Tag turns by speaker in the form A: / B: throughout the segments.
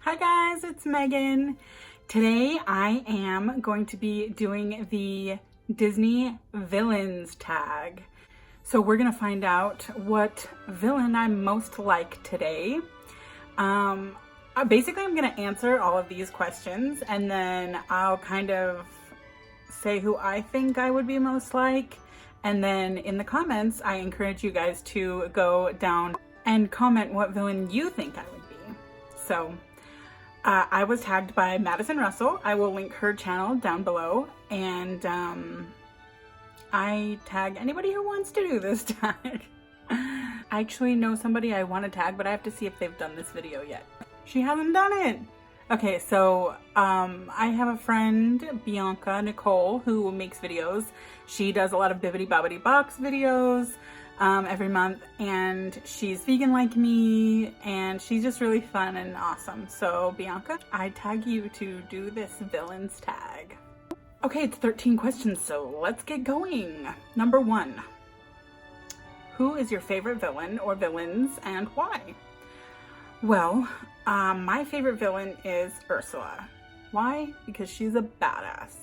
A: Hi guys, it's Megan. Today I am going to be doing the Disney villains tag. So we're gonna find out what villain I'm most like today. Basically I'm gonna answer all of these questions and then I'll kind of say who I think I would be most like. And then in the comments, I encourage you guys to go down and comment what villain you think I would be. So I was tagged by Madison Russell. I will link her channel down below. And I tag anybody who wants to do this tag. I actually know somebody I want to tag, but I have to see if they've done this video yet. She hasn't done it. Okay, so I have a friend, Bianca Nicole, who makes videos. She does a lot of Bibbidi Bobbidi Box videos every month, and she's vegan like me, and she's just really fun and awesome. So Bianca, I tag you to do this villains tag. Okay, it's 13 questions, so let's get going. Number 1, who is your favorite villain or villains and why? Well, my favorite villain is Ursula. Why? Because she's a badass.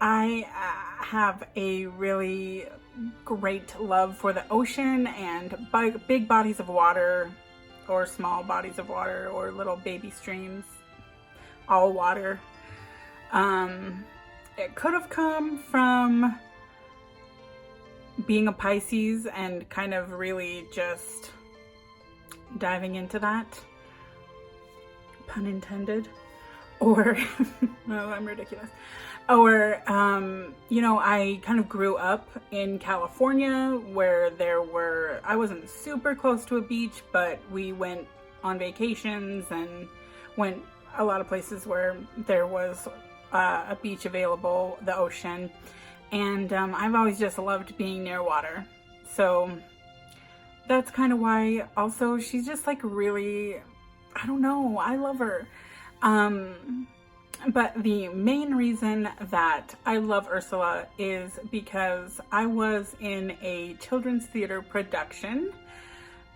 A: I have a really great love for the ocean and big bodies of water, or small bodies of water, or little baby streams, all water. It could have come from being a Pisces and kind of really just diving into that, pun intended, or well, I'm ridiculous, or you know, I kind of grew up in California where I wasn't super close to a beach, but we went on vacations and went a lot of places where there was a beach available, the ocean, and I've always just loved being near water. So that's kind of why. Also, she's just like really, I don't know, I love her. But the main reason that I love Ursula is because I was in a children's theater production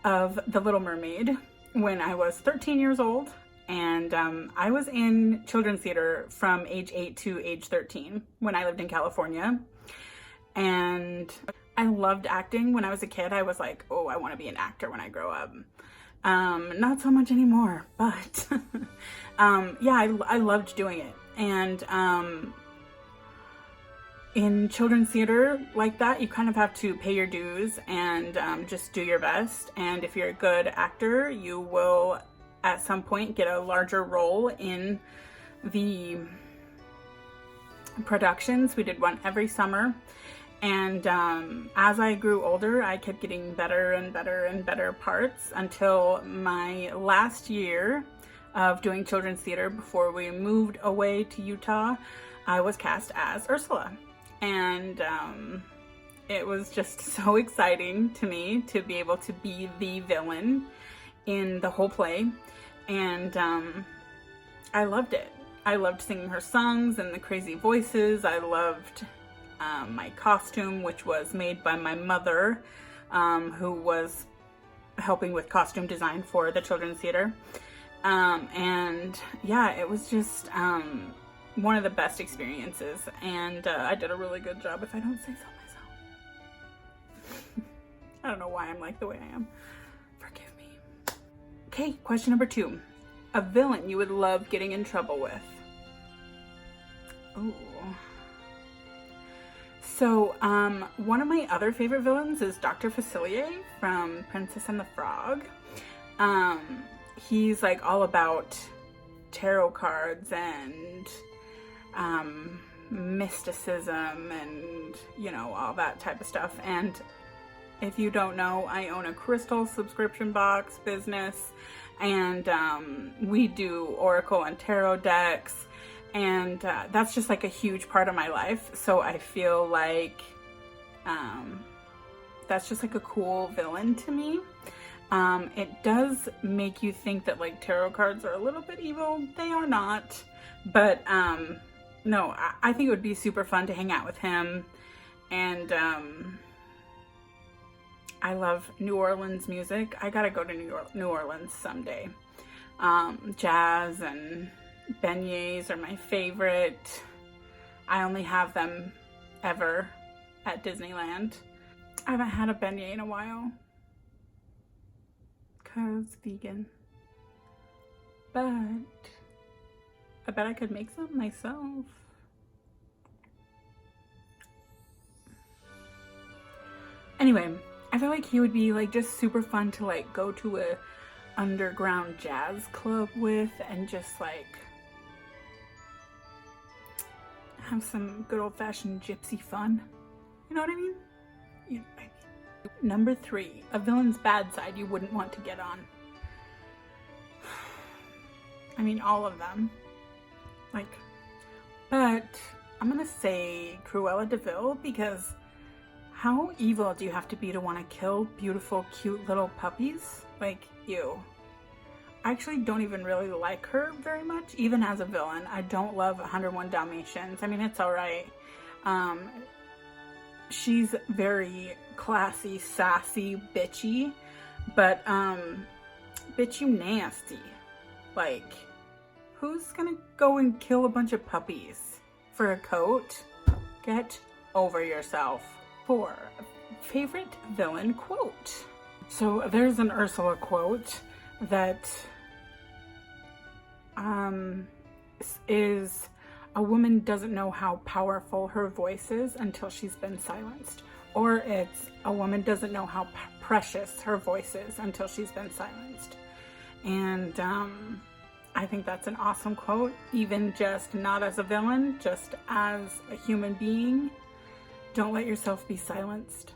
A: of The Little Mermaid when I was 13 years old. And I was in children's theater from age 8 to age 13 when I lived in California. And I loved acting. When I was a kid, I was like, oh, I want to be an actor when I grow up. Not so much anymore, but yeah, I loved doing it. And in children's theater like that, you kind of have to pay your dues and just do your best. And if you're a good actor, you will at some point get a larger role in the productions. We did one every summer. And as I grew older, I kept getting better and better and better parts until my last year of doing children's theater before we moved away to Utah. I was cast as Ursula. And it was just so exciting to me to be able to be the villain in the whole play. And I loved it. I loved singing her songs and the crazy voices. I loved my costume, which was made by my mother, who was helping with costume design for the children's theater. And yeah, it was just one of the best experiences, and I did a really good job, if I don't say so myself. I don't know why I'm like the way I am. Forgive me. Okay, question number 2. A villain you would love getting in trouble with. Ooh. So, one of my other favorite villains is Dr. Facilier from Princess and the Frog. He's like all about tarot cards and mysticism and, you know, all that type of stuff. And if you don't know, I own a crystal subscription box business, and we do oracle and tarot decks. And that's just like a huge part of my life. So I feel like that's just like a cool villain to me. It does make you think that like tarot cards are a little bit evil. They are not. But no, I think it would be super fun to hang out with him. And I love New Orleans music. I gotta go to New Orleans someday. Jazz and beignets are my favorite. I only have them ever at Disneyland. I haven't had a beignet in a while because vegan, but I bet I could make some myself. Anyway, I feel like he would be like just super fun to like go to a underground jazz club with and just like have some good old-fashioned gypsy fun. You know what I mean? You know what I mean. Number 3, a villain's bad side you wouldn't want to get on. I mean, all of them. Like, but I'm gonna say Cruella de Vil, because how evil do you have to be to want to kill beautiful, cute little puppies? Like, ew. I actually don't even really like her very much, even as a villain. I don't love 101 Dalmatians. I mean, it's alright. She's very classy, sassy, bitchy, but, bitch, you nasty. Like, who's gonna go and kill a bunch of puppies for a coat? Get over yourself. 4, favorite villain quote. So there's an Ursula quote that is, a woman doesn't know how powerful her voice is until she's been silenced. Or it's, a woman doesn't know how precious her voice is until she's been silenced. And I think that's an awesome quote, even just not as a villain, just as a human being. Don't let yourself be silenced.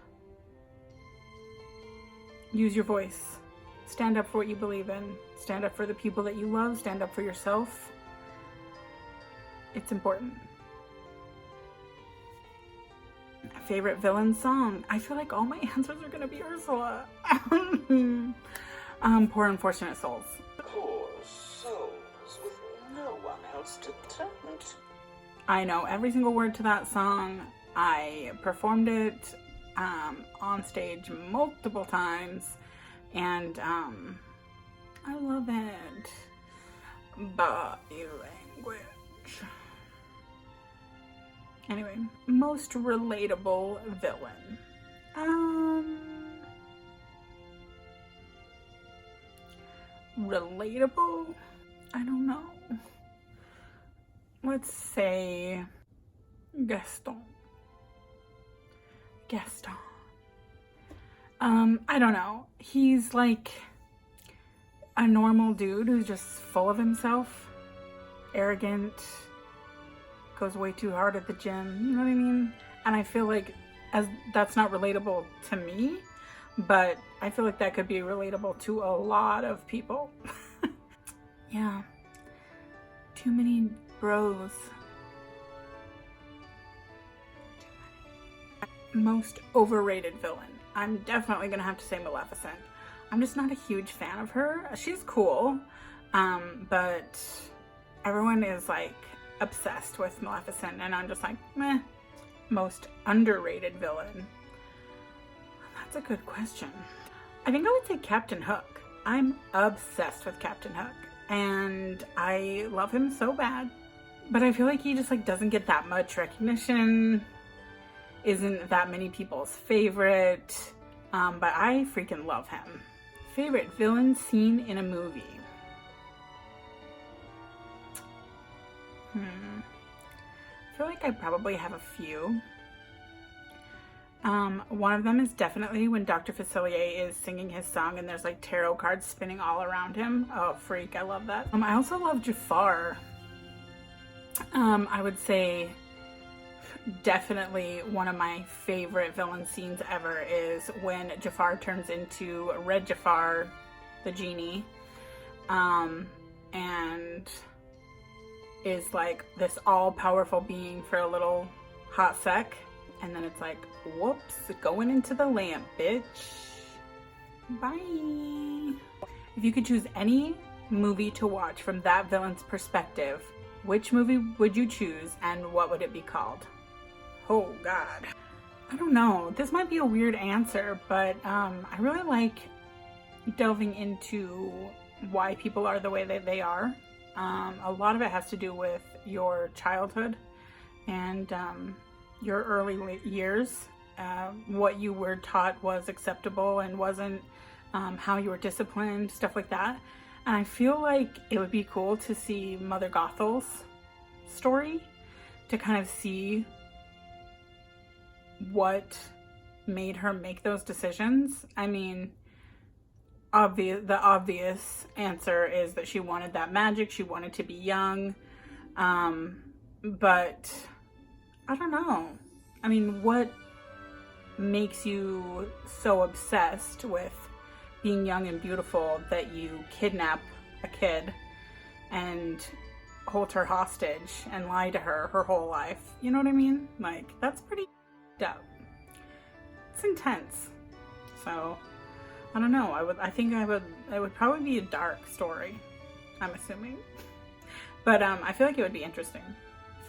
A: Use your voice. Stand up for what you believe in. Stand up for the people that you love. Stand up for yourself. It's important. Favorite villain song? I feel like all my answers are gonna be Ursula. Poor Unfortunate Souls.
B: Poor souls with no one else to turn to.
A: I know every single word to that song. I performed it on stage multiple times, and I love it. Body language. Anyway, most relatable villain. Relatable? I don't know. Let's say Gaston. I don't know. He's like a normal dude who's just full of himself, arrogant, goes way too hard at the gym, you know what I mean? And I feel like that's not relatable to me, but I feel like that could be relatable to a lot of people. Yeah. Too many bros. Most overrated villain. I'm definitely gonna have to say Maleficent. I'm just not a huge fan of her. She's cool, but everyone is like obsessed with Maleficent, and I'm just like, meh. Most underrated villain. That's a good question. I think I would say Captain Hook. I'm obsessed with Captain Hook, and I love him so bad, but I feel like he just like doesn't get that much recognition, isn't that many people's favorite, but I freaking love him. Favorite villain scene in a movie? I feel like I probably have a few. One of them is definitely when Dr. Facilier is singing his song and there's like tarot cards spinning all around him. Oh, freak, I love that. I also love Jafar. I would say definitely one of my favorite villain scenes ever is when Jafar turns into Red Jafar, the genie, and is like this all-powerful being for a little hot sec, and then it's like, whoops, going into the lamp, bitch. Bye. If you could choose any movie to watch from that villain's perspective, which movie would you choose and what would it be called? Oh God. I don't know. This might be a weird answer, but I really like delving into why people are the way that they are. A lot of it has to do with your childhood and your early years, what you were taught was acceptable and wasn't, how you were disciplined, stuff like that. And I feel like it would be cool to see Mother Gothel's story, to kind of see what made her make those decisions. I mean, the obvious answer is that she wanted that magic. She wanted to be young. But I don't know. I mean, what makes you so obsessed with being young and beautiful that you kidnap a kid and hold her hostage and lie to her whole life? You know what I mean? Like, that's pretty up. It's intense. So I don't know. It would probably be a dark story, I'm assuming. But I feel like it would be interesting.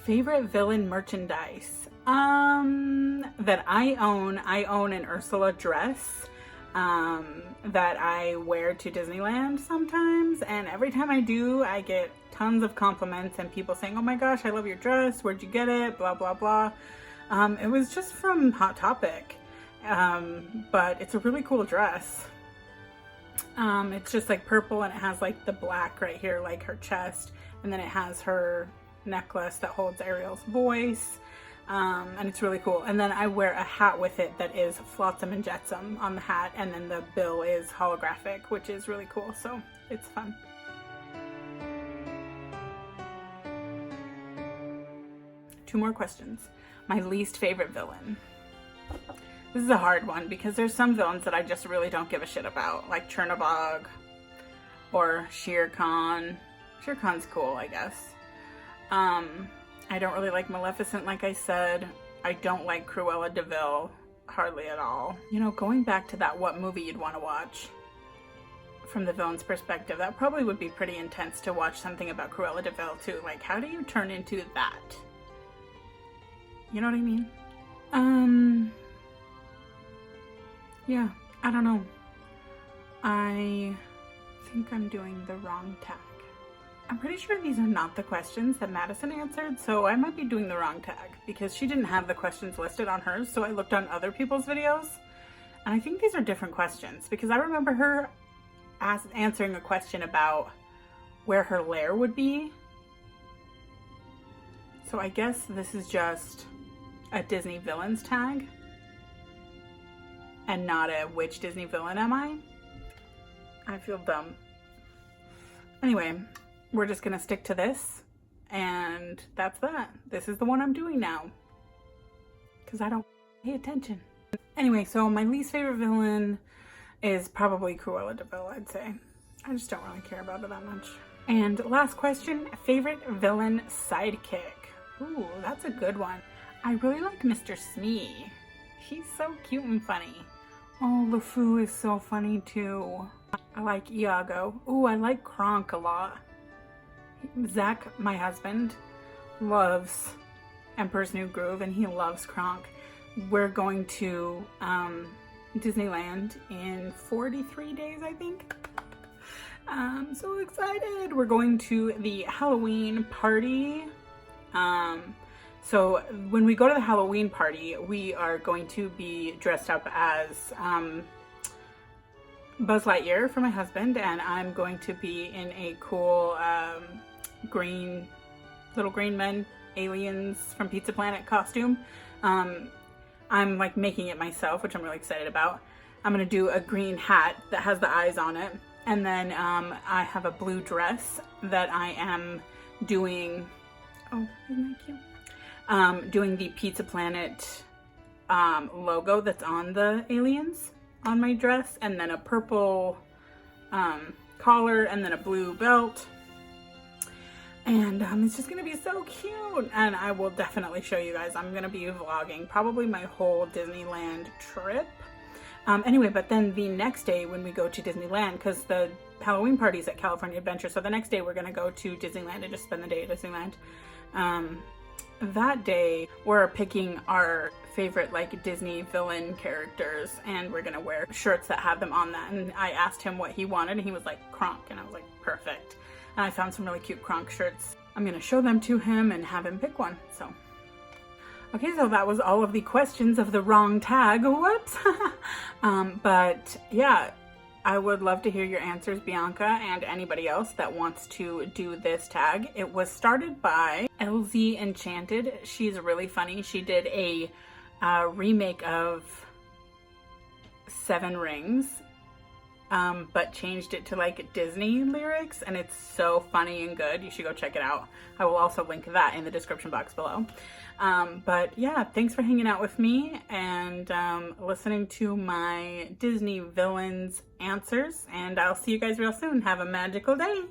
A: Favorite villain merchandise that I own an Ursula dress that I wear to Disneyland sometimes, and every time I do, I get tons of compliments and people saying, "Oh my gosh, I love your dress, where'd you get it, blah blah blah." It was just from Hot Topic, but it's a really cool dress. It's just like purple, and it has like the black right here, like her chest, and then it has her necklace that holds Ariel's voice, and it's really cool. And then I wear a hat with it that is Flotsam and Jetsam on the hat, and then the bill is holographic, which is really cool, so it's fun. Two more questions. My least favorite villain. This is a hard one because there's some villains that I just really don't give a shit about, like Chernabog or Shere Khan. Shere Khan's cool, I guess. I don't really like Maleficent, like I said. I don't like Cruella de Vil hardly at all. You know, going back to that what movie you'd want to watch from the villain's perspective, that probably would be pretty intense to watch something about Cruella de Vil too. Like, how do you turn into that? You know what I mean? Yeah, I don't know. I think I'm doing the wrong tag. I'm pretty sure these are not the questions that Madison answered, so I might be doing the wrong tag because she didn't have the questions listed on hers, so I looked on other people's videos, and I think these are different questions because I remember her answering a question about where her lair would be. So I guess this is just a Disney villains tag and not a which Disney villain am I? I feel dumb. Anyway, we're just gonna stick to this, and that's that. This is the one I'm doing now because I don't pay attention. Anyway, so my least favorite villain is probably Cruella de Vil, I'd say. I just don't really care about her that much. And last question, favorite villain sidekick. Ooh, that's a good one. I really like Mr. Smee. He's so cute and funny. Oh, LeFou is so funny too. I like Iago. Ooh, I like Kronk a lot. Zach, my husband, loves Emperor's New Groove and he loves Kronk. We're going to Disneyland in 43 days, I think. I'm so excited. We're going to the Halloween party. So when we go to the Halloween party, we are going to be dressed up as Buzz Lightyear for my husband, and I'm going to be in a cool little green men, aliens from Pizza Planet costume. I'm like making it myself, which I'm really excited about. I'm gonna do a green hat that has the eyes on it, and then I have a blue dress that I am doing. Oh, isn't that cute? Doing the Pizza Planet logo that's on the aliens on my dress, and then a purple collar, and then a blue belt. And it's just gonna be so cute, and I will definitely show you guys. I'm gonna be vlogging probably my whole Disneyland trip. Anyway, but then the next day when we go to Disneyland, because the Halloween party is at California Adventure, so the next day we're gonna go to Disneyland and just spend the day at Disneyland. that day we're picking our favorite like Disney villain characters, and we're gonna wear shirts that have them on that. And I asked him what he wanted, and he was like Kronk, and I was like, perfect. And I found some really cute Kronk shirts. I'm gonna show them to him and have him pick one. So okay, so that was all of the questions of the wrong tag. Whoops. But yeah, I would love to hear your answers, Bianca, and anybody else that wants to do this tag. It was started by elzeyenchanted. She's really funny. She did a remake of Seven Rings, but changed it to like Disney lyrics, and it's so funny and good. You should go check it out. I will also link that in the description box below. But yeah, thanks for hanging out with me and listening to my Disney villains answers, and I'll see you guys real soon. Have a magical day.